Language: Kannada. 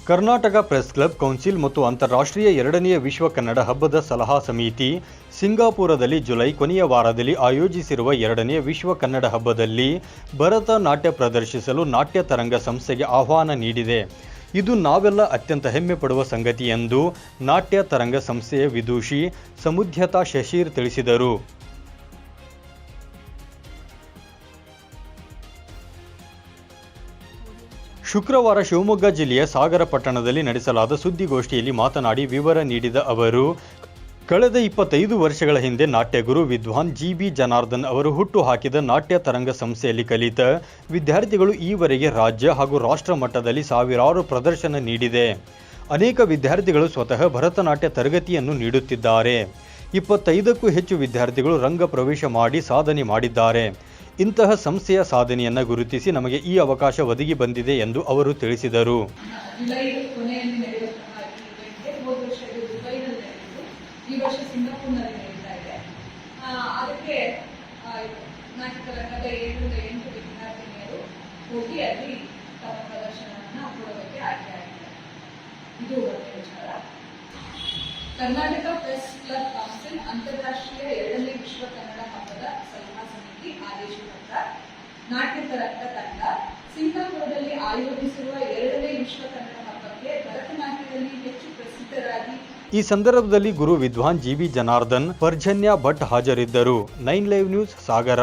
ಕರ್ನಾಟಕ ಪ್ರೆಸ್ ಕ್ಲಬ್ ಕೌನ್ಸಿಲ್ ಮತ್ತು ಅಂತಾರಾಷ್ಟ್ರೀಯ ಎರಡನೆಯ ವಿಶ್ವ ಕನ್ನಡ ಹಬ್ಬದ ಸಲಹಾ ಸಮಿತಿ ಸಿಂಗಾಪುರದಲ್ಲಿ ಜುಲೈ ಕೊನೆಯ ವಾರದಲ್ಲಿ ಆಯೋಜಿಸಿರುವ ಎರಡನೆಯ ವಿಶ್ವ ಕನ್ನಡ ಹಬ್ಬದಲ್ಲಿ ಭರತನಾಟ್ಯ ಪ್ರದರ್ಶಿಸಲು ನಾಟ್ಯ ತರಂಗ ಸಂಸ್ಥೆಗೆ ಆಹ್ವಾನ ನೀಡಿದೆ. ಇದು ನಾವೆಲ್ಲ ಅತ್ಯಂತ ಹೆಮ್ಮೆ ಪಡುವ ಸಂಗತಿ ಎಂದು ನಾಟ್ಯ ತರಂಗ ಸಂಸ್ಥೆಯ ವಿದೂಷಿ ಸಮುದ್ಯತಾ ಶಶೀರ್ ತಿಳಿಸಿದರು. ಶುಕ್ರವಾರ ಶಿವಮೊಗ್ಗ ಜಿಲ್ಲೆಯ ಸಾಗರ ಪಟ್ಟಣದಲ್ಲಿ ನಡೆಸಲಾದ ಸುದ್ದಿಗೋಷ್ಠಿಯಲ್ಲಿ ಮಾತನಾಡಿ ವಿವರ ನೀಡಿದ ಅವರು, ಕಳೆದ 25 ವರ್ಷಗಳ ಹಿಂದೆ ನಾಟ್ಯಗುರು ವಿದ್ವಾನ್ ಜಿ.ಬಿ. ಜನಾರ್ದನ್ ಅವರು ಹುಟ್ಟು ಹಾಕಿದ ನಾಟ್ಯ ತರಂಗ ಸಂಸ್ಥೆಯಲ್ಲಿ ಕಲಿತ ವಿದ್ಯಾರ್ಥಿಗಳು ಈವರೆಗೆ ರಾಜ್ಯ ಹಾಗೂ ರಾಷ್ಟ್ರ ಮಟ್ಟದಲ್ಲಿ ಸಾವಿರಾರು ಪ್ರದರ್ಶನ ನೀಡಿದೆ. ಅನೇಕ ವಿದ್ಯಾರ್ಥಿಗಳು ಸ್ವತಃ ಭರತನಾಟ್ಯ ತರಗತಿಯನ್ನು ನೀಡುತ್ತಿದ್ದಾರೆ. 25ಕ್ಕೂ ಹೆಚ್ಚು ವಿದ್ಯಾರ್ಥಿಗಳು ರಂಗ ಪ್ರವೇಶ ಮಾಡಿ ಸಾಧನೆ ಮಾಡಿದ್ದಾರೆ. ಇಂತಹ ಸಂಸ್ಥೆಯ ಸಾಧನೆಯನ್ನು ಗುರುತಿಸಿ ನಮಗೆ ಈ ಅವಕಾಶ ಒದಗಿ ಬಂದಿದೆ ಎಂದು ಅವರು ತಿಳಿಸಿದರು. ಜುಲೈ ಕೊನೆಯಲ್ಲಿ ನಡೆಯುವಂತಹ ಈವೆಂಟ್ಗೆ ಹೋದ ವರ್ಷ ದುಬೈನಲ್ಲಿ ನಡೆಯಿತು, ಈ ವರ್ಷ ಸಿಂಗಾಪುರ್ನಲ್ಲಿ ನಡೀತಾ ಇದೆ. ಅದಕ್ಕೆ ನಾಟ್ಯ ತರಂಗದ 7 ವಿದ್ಯಾರ್ಥಿನಿಯರು ಹೋಗಿ ಅಲ್ಲಿ ತಮ್ಮ ಪ್ರದರ್ಶನವನ್ನು ಕೊಡೋದಕ್ಕೆ ಆಯ್ಕೆಯಾಗಿದ್ದಾರೆ. ಇದು ಒಂದು ವಿಚಾರ. ಕರ್ನಾಟಕ ಪ್ರೆಸ್ ಕ್ಲಬ್ ಕೌನ್ಸಿಲ್ ಅಂತಾರಾಷ್ಟ್ರೀಯ ಎರಡನೇ ವಿಶ್ವ ಕನ್ನಡ ಹಬ್ಬದ ಸಲಹಾ ಸಮಿತಿ ಆದೇಶ ಪತ್ರ ನಾಟ್ಯ ತರಂಗ ತಂಡ ಸಿಂಗಾಪುರದಲ್ಲಿ ಆಯೋಜಿಸಿರುವ ಎರಡನೇ ವಿಶ್ವ ಕನ್ನಡ ಹಬ್ಬಕ್ಕೆ ಭರತನಾಟ್ಯದಲ್ಲಿ ಹೆಚ್ಚು ಪ್ರಸಿದ್ಧರಾಗಿ ಈ ಸಂದರ್ಭದಲ್ಲಿ ಗುರು ವಿದ್ವಾನ್ ಜಿ.ಬಿ. ಜನಾರ್ದನ್, ಪರ್ಜನ್ಯ ಭಟ್ ಹಾಜರಿದ್ದರು. 9 ಲೈವ್ ನ್ಯೂಸ್, ಸಾಗರ.